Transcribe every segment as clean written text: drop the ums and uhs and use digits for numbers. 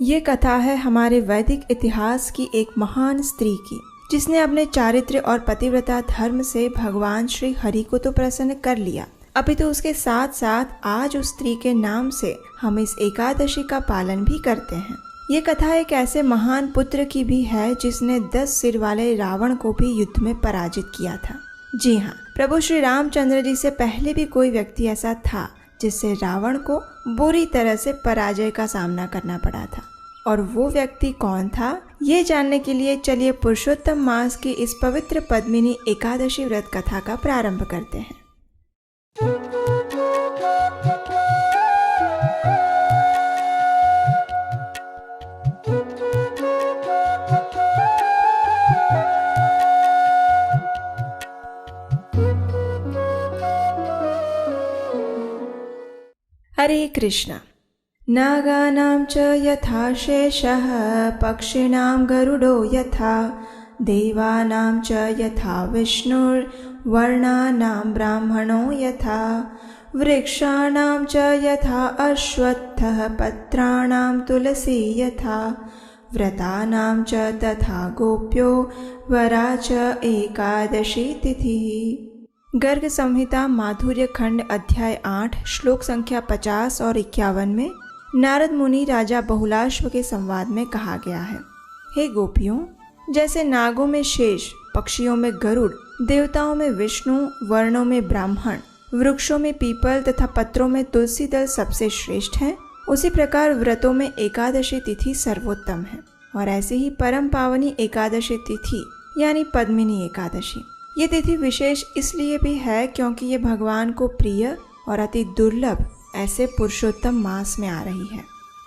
ये कथा है हमारे वैदिक इतिहास की एक महान स्त्री की, जिसने अपने चारित्र्य और पतिव्रता धर्म से भगवान श्री हरि को तो प्रसन्न कर लिया, अभी तो उसके साथ साथ आज उस स्त्री के नाम से हम इस एकादशी का पालन भी करते हैं। ये कथा एक ऐसे महान पुत्र की भी है जिसने 10 सिर वाले रावण को भी युद्ध में पराजित किया था। जी हाँ, प्रभु श्री रामचंद्र जी से पहले भी कोई व्यक्ति ऐसा था जिससे रावण को बुरी तरह से पराजय का सामना करना पड़ा था। और वो व्यक्ति कौन था, ये जानने के लिए चलिए पुरुषोत्तम मास की इस पवित्र पद्मिनी एकादशी व्रत कथा का प्रारंभ करते हैं। हरे कृष्ण। नागानां च यथा शेषः पक्षिणां गरुडो यथा देवानां च यथा विष्णुर्वर्णानां ब्राह्मणो यथा वृक्षाणां च यथा अश्वत्थः पत्राणां तुलसी यथा व्रतानां च तथा गोप्यो वरा च एकादशी तिथिः। गर्ग संहिता माधुर्य खंड अध्याय 8 श्लोक संख्या 50 और 51 में नारद मुनि राजा बहुलाश्व के संवाद में कहा गया है, हे गोपियों, जैसे नागों में शेष, पक्षियों में गरुड़, देवताओं में विष्णु, वर्णों में ब्राह्मण, वृक्षों में पीपल तथा पत्रों में तुलसी दल सबसे श्रेष्ठ हैं, उसी प्रकार व्रतों में एकादशी तिथि सर्वोत्तम है। और ऐसे ही परम पावनी एकादशी तिथि यानी पद्मिनी एकादशी, ये तिथि विशेष इसलिए भी है क्योंकि ये भगवान को प्रिय और अति दुर्लभ ऐसे पुरुषोत्तम मास में आ रही है।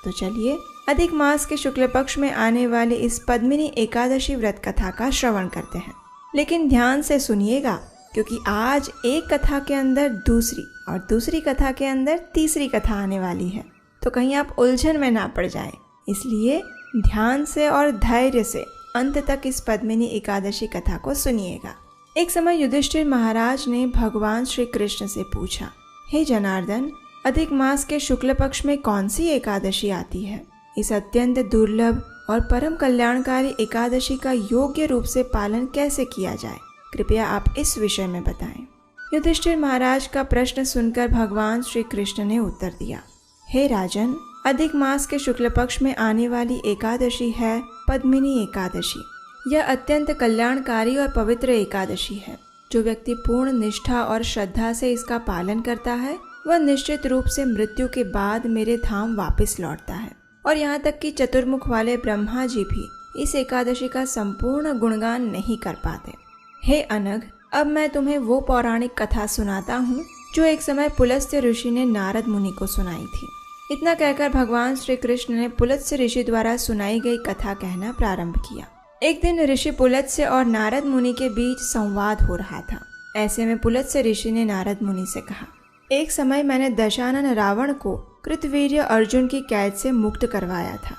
तो चलिए अधिक मास के शुक्ल पक्ष में आने वाले इस पद्मिनी एकादशी व्रत कथा का श्रवण करते हैं। लेकिन ध्यान से सुनिएगा, क्योंकि आज एक कथा के अंदर दूसरी और दूसरी कथा के अंदर तीसरी कथा आने वाली है, तो कहीं आप उलझन में ना पड़ जाएं। इसलिए ध्यान से और धैर्य से अंत तक इस पद्मिनी एकादशी कथा को सुनिएगा। एक समय युधिष्ठिर महाराज ने भगवान श्री कृष्ण से पूछा, हे जनार्दन, अधिक मास के शुक्ल पक्ष में कौन सी एकादशी आती है? इस अत्यंत दुर्लभ और परम कल्याणकारी एकादशी का योग्य रूप से पालन कैसे किया जाए? कृपया आप इस विषय में बताएं। युधिष्ठिर महाराज का प्रश्न सुनकर भगवान श्री कृष्ण ने उत्तर दिया, हे राजन, अधिक मास के शुक्ल पक्ष में आने वाली एकादशी है पद्मिनी एकादशी। यह अत्यंत कल्याणकारी और पवित्र एकादशी है। जो व्यक्ति पूर्ण निष्ठा और श्रद्धा से इसका पालन करता है, वह निश्चित रूप से मृत्यु के बाद मेरे धाम वापस लौटता है। और यहाँ तक कि चतुर्मुख वाले ब्रह्मा जी भी इस एकादशी का संपूर्ण गुणगान नहीं कर पाते। हे अनघ, अब मैं तुम्हें वो पौराणिक कथा सुनाता हूँ जो एक समय पुलस्त्य ऋषि ने नारद मुनि को सुनाई थी। इतना कहकर भगवान श्री कृष्ण ने पुलस्त्य ऋषि द्वारा सुनाई गई कथा कहना प्रारंभ किया। एक दिन ऋषि पुलत्स्य और नारद मुनि के बीच संवाद हो रहा था। ऐसे में पुलत्स्य ऋषि ने नारद मुनि से कहा, एक समय मैंने दशानन रावण को कृतवीर्य अर्जुन की कैद से मुक्त करवाया था।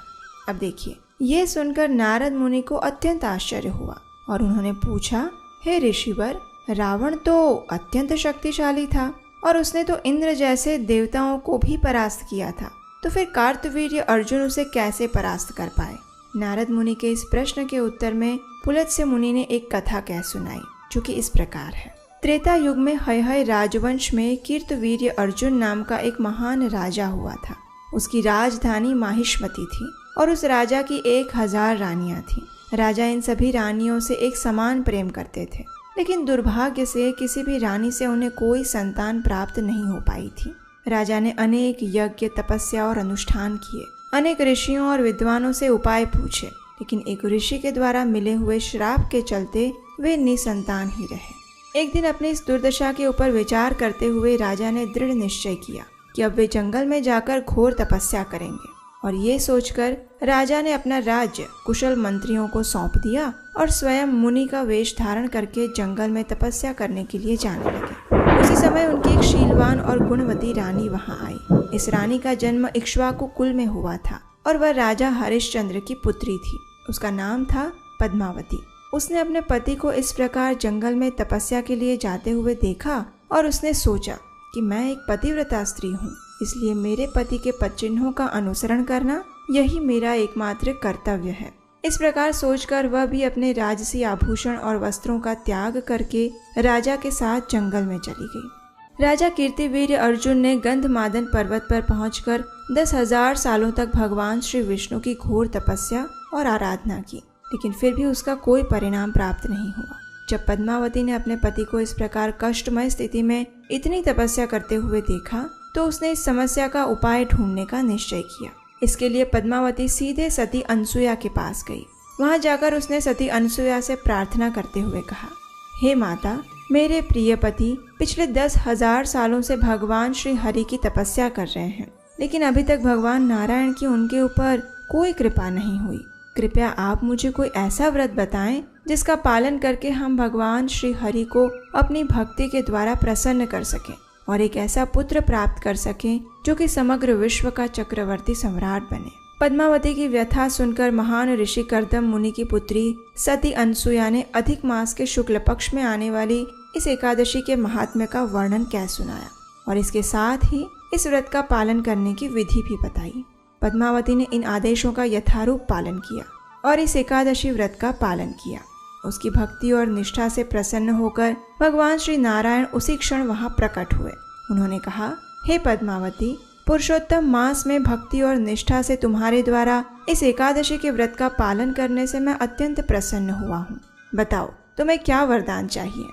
अब देखिए, ये सुनकर नारद मुनि को अत्यंत आश्चर्य हुआ और उन्होंने पूछा, हे ऋषिवर, रावण तो अत्यंत शक्तिशाली था और उसने तो इंद्र जैसे देवताओं को भी परास्त किया था, तो फिर कार्तवीर्य अर्जुन उसे कैसे परास्त कर पाए? नारद मुनि के इस प्रश्न के उत्तर में पुलत्स्य मुनि ने एक कथा कह सुनाई, जो कि इस प्रकार है। त्रेता युग में हय राजवंश में कीर्तवीर्य अर्जुन नाम का एक महान राजा हुआ था। उसकी राजधानी माहिष्मती थी और उस राजा की 1000 रानियां थीं। राजा इन सभी रानियों से एक समान प्रेम करते थे, लेकिन दुर्भाग्य से किसी भी रानी से उन्हें कोई संतान प्राप्त नहीं हो पाई थी। राजा ने अनेक यज्ञ, तपस्या और अनुष्ठान किए, अनेक ऋषियों और विद्वानों से उपाय पूछे, लेकिन एक ऋषि के द्वारा मिले हुए श्राप के चलते वे निसंतान ही रहे। एक दिन अपनी इस दुर्दशा के ऊपर विचार करते हुए राजा ने दृढ़ निश्चय किया कि अब वे जंगल में जाकर घोर तपस्या करेंगे। और ये सोचकर राजा ने अपना राज्य कुशल मंत्रियों को सौंप दिया और स्वयं मुनि का वेश धारण करके जंगल में तपस्या करने के लिए जाने लगे। उसी समय उनकी एक शीलवान और गुणवती रानी वहां आई। इस रानी का जन्म इक्ष्वाकु कुल में हुआ था और वह राजा हरिश्चंद्र की पुत्री थी। उसका नाम था पद्मावती। उसने अपने पति को इस प्रकार जंगल में तपस्या के लिए जाते हुए देखा और उसने सोचा कि मैं एक पतिव्रता स्त्री हूँ, इसलिए मेरे पति के पदचिन्हों का अनुसरण करना यही मेरा एकमात्र कर्तव्य है। इस प्रकार सोचकर वह भी अपने राजसी आभूषण और वस्त्रों का त्याग करके राजा के साथ जंगल में चली गई। राजा कीर्तिवीर्य अर्जुन ने गंधमादन पर्वत पर पहुंचकर 10,000 सालों तक भगवान श्री विष्णु की घोर तपस्या और आराधना की, लेकिन फिर भी उसका कोई परिणाम प्राप्त नहीं हुआ। जब पद्मावती ने अपने पति को इस प्रकार कष्टमय स्थिति में इतनी तपस्या करते हुए देखा तो उसने इस समस्या का उपाय ढूंढने का निश्चय किया। इसके लिए पद्मावती सीधे सती अनसुया के पास गई। वहां जाकर उसने सती अनसुया से प्रार्थना करते हुए कहा, हे माता, मेरे प्रिय पति पिछले 10,000 सालों से भगवान श्री हरि की तपस्या कर रहे हैं, लेकिन अभी तक भगवान नारायण की उनके ऊपर कोई कृपा नहीं हुई। कृपया आप मुझे कोई ऐसा व्रत बताएं जिसका पालन करके हम भगवान श्री हरि को अपनी भक्ति के द्वारा प्रसन्न कर सकें और एक ऐसा पुत्र प्राप्त कर सकें जो कि समग्र विश्व का चक्रवर्ती सम्राट बने। पद्मावती की व्यथा सुनकर महान ऋषि कर्दम मुनि की पुत्री सती अनसुया ने अधिक मास के शुक्ल पक्ष में आने वाली इस एकादशी के महात्म्य का वर्णन कह सुनाया और इसके साथ ही इस व्रत का पालन करने की विधि भी बताई। पद्मावती ने इन आदेशों का यथारूप पालन किया और इस एकादशी व्रत का पालन किया। उसकी भक्ति और निष्ठा से प्रसन्न होकर भगवान श्री नारायण उसी क्षण वहां प्रकट हुए। उन्होंने कहा, हे पद्मावती, पुरुषोत्तम मास में भक्ति और निष्ठा से तुम्हारे द्वारा इस एकादशी के व्रत का पालन करने से मैं अत्यंत प्रसन्न हुआ हूँ। बताओ तुम्हें क्या वरदान चाहिए।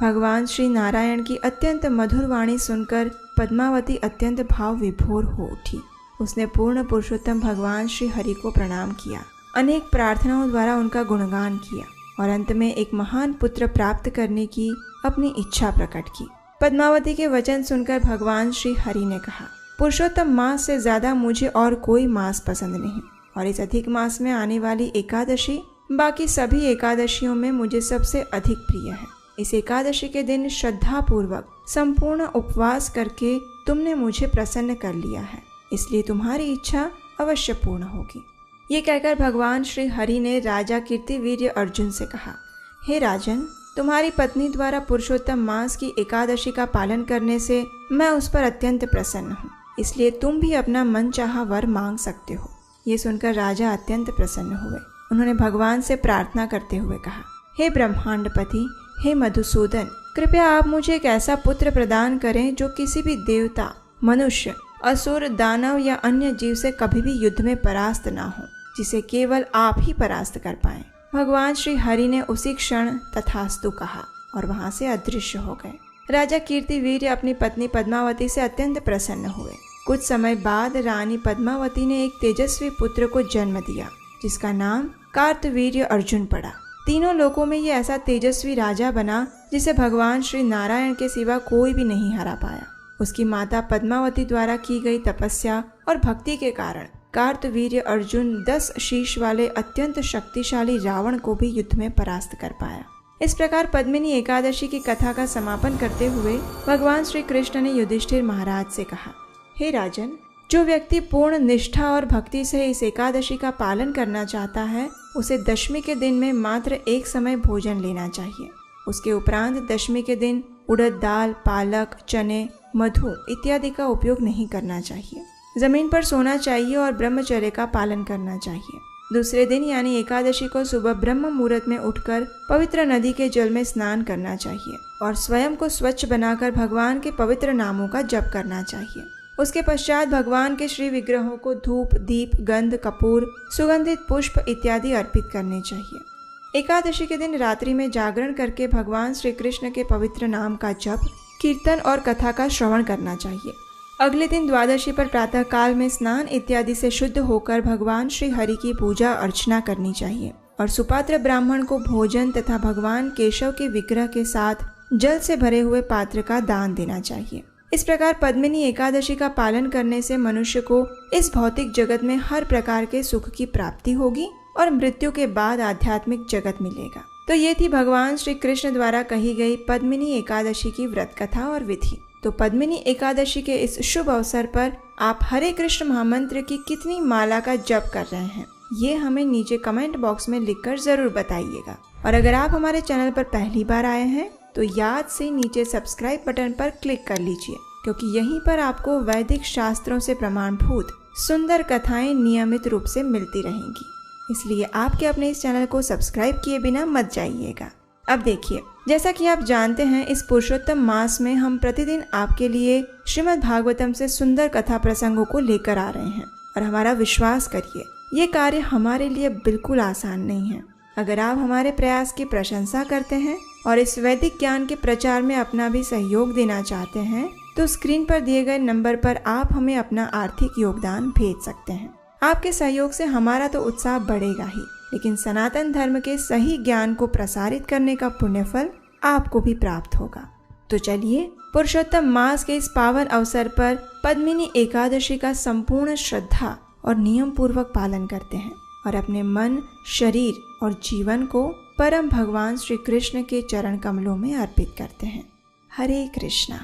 भगवान श्री नारायण की अत्यंत मधुर वाणी सुनकर पद्मावती अत्यंत भाव विभोर हो उठी। उसने पूर्ण पुरुषोत्तम भगवान श्री हरि को प्रणाम किया, अनेक प्रार्थनाओं द्वारा उनका गुणगान किया और अंत में एक महान पुत्र प्राप्त करने की अपनी इच्छा प्रकट की। पद्मावती के वचन सुनकर भगवान श्री हरि ने कहा, पुरुषोत्तम मास से ज्यादा मुझे और कोई मास पसंद नहीं और इस अधिक मास में आने वाली एकादशी बाकी सभी एकादशियों में मुझे सबसे अधिक प्रिय है। इस एकादशी के दिन श्रद्धा पूर्वक संपूर्ण उपवास करके तुमने मुझे प्रसन्न कर लिया है, इसलिए तुम्हारी इच्छा अवश्य पूर्ण होगी। ये कहकर भगवान श्री हरि ने राजा कीर्तिवीर्य अर्जुन से कहा, हे राजन, तुम्हारी पत्नी द्वारा पुरुषोत्तम मास की एकादशी का पालन करने से मैं उस पर अत्यंत प्रसन्न हूँ, इसलिए तुम भी अपना मनचाहा वर मांग सकते हो। ये सुनकर राजा अत्यंत प्रसन्न हुए। उन्होंने भगवान से प्रार्थना करते हुए कहा, हे ब्रह्मांडपति, हे मधुसूदन, कृपया आप मुझे एक ऐसा पुत्र प्रदान करें जो किसी भी देवता, मनुष्य, असुर, दानव या अन्य जीव से कभी भी युद्ध में परास्त ना हो, जिसे केवल आप ही परास्त कर पाएं। भगवान श्री हरि ने उसी क्षण तथास्तु कहा और वहां से अदृश्य हो गए। राजा कीर्तिवीर्य अपनी पत्नी पद्मावती से अत्यंत प्रसन्न हुए। कुछ समय बाद रानी पद्मावती ने एक तेजस्वी पुत्र को जन्म दिया, जिसका नाम कार्तवीर्य अर्जुन पड़ा। तीनों लोकों में ये ऐसा तेजस्वी राजा बना जिसे भगवान श्री नारायण के सिवा कोई भी नहीं हरा पाया। उसकी माता पद्मावती द्वारा की गई तपस्या और भक्ति के कारण कार्तवीर्य अर्जुन 10 शीश वाले अत्यंत शक्तिशाली रावण को भी युद्ध में परास्त कर पाया। इस प्रकार पद्मिनी एकादशी की कथा का समापन करते हुए भगवान श्री कृष्ण ने युधिष्ठिर महाराज से कहा, हे राजन, जो व्यक्ति पूर्ण निष्ठा और भक्ति से इस एकादशी का पालन करना चाहता है, उसे दशमी के दिन में मात्र एक समय भोजन लेना चाहिए। उसके उपरांत दशमी के दिन उड़द दाल, पालक, चने, मधु इत्यादि का उपयोग नहीं करना चाहिए। जमीन पर सोना चाहिए और ब्रह्मचर्य का पालन करना चाहिए। दूसरे दिन यानी एकादशी को सुबह ब्रह्म मुहूर्त में उठकर पवित्र नदी के जल में स्नान करना चाहिए और स्वयं को स्वच्छ बनाकर भगवान के पवित्र नामों का जप करना चाहिए। उसके पश्चात भगवान के श्री विग्रहों को धूप, दीप, गंध, कपूर, सुगंधित पुष्प इत्यादि अर्पित करने चाहिए। एकादशी के दिन रात्रि में जागरण करके भगवान श्री कृष्ण के पवित्र नाम का जप, कीर्तन और कथा का श्रवण करना चाहिए। अगले दिन द्वादशी पर प्रातः काल में स्नान इत्यादि से शुद्ध होकर भगवान श्री हरि की पूजा अर्चना करनी चाहिए और सुपात्र ब्राह्मण को भोजन तथा भगवान केशव के विग्रह के साथ जल से भरे हुए पात्र का दान देना चाहिए। इस प्रकार पद्मिनी एकादशी का पालन करने से मनुष्य को इस भौतिक जगत में हर प्रकार के सुख की प्राप्ति होगी और मृत्यु के बाद आध्यात्मिक जगत मिलेगा। तो ये थी भगवान श्री कृष्ण द्वारा कही गई पद्मिनी एकादशी की व्रत कथा और विधि। तो पद्मिनी एकादशी के इस शुभ अवसर पर आप हरे कृष्ण महामंत्र की कितनी माला का जप कर रहे हैं, ये हमें नीचे कमेंट बॉक्स में लिखकर जरूर बताइएगा। और अगर आप हमारे चैनल पर पहली बार आए हैं तो याद से नीचे सब्सक्राइब बटन पर क्लिक कर लीजिए, क्योंकि यहीं पर आपको वैदिक शास्त्रों से प्रमाणभूत सुंदर कथाएं नियमित रूप से मिलती रहेंगी। इसलिए आपके अपने इस चैनल को सब्सक्राइब किए बिना मत जाइएगा। अब देखिए, जैसा कि आप जानते हैं, इस पुरुषोत्तम मास में हम प्रतिदिन आपके लिए श्रीमद् भागवतम से सुंदर कथा प्रसंगों को लेकर आ रहे हैं। और हमारा विश्वास करिए, ये कार्य हमारे लिए बिल्कुल आसान नहीं है। अगर आप हमारे प्रयास की प्रशंसा करते हैं और इस वैदिक ज्ञान के प्रचार में अपना भी सहयोग देना चाहते हैं, तो स्क्रीन पर दिए गए नंबर पर आप हमें अपना आर्थिक योगदान भेज सकते हैं। आपके सहयोग से हमारा तो उत्साह बढ़ेगा ही, लेकिन सनातन धर्म के सही ज्ञान को प्रसारित करने का पुण्यफल आपको भी प्राप्त होगा। तो चलिए, पुरुषोत्तम मास के इस पावन अवसर पर पद्मिनी एकादशी का संपूर्ण श्रद्धा और नियम पूर्वक पालन करते हैं और अपने मन, शरीर और जीवन को परम भगवान श्री कृष्ण के चरण कमलों में अर्पित करते हैं। हरे कृष्णा।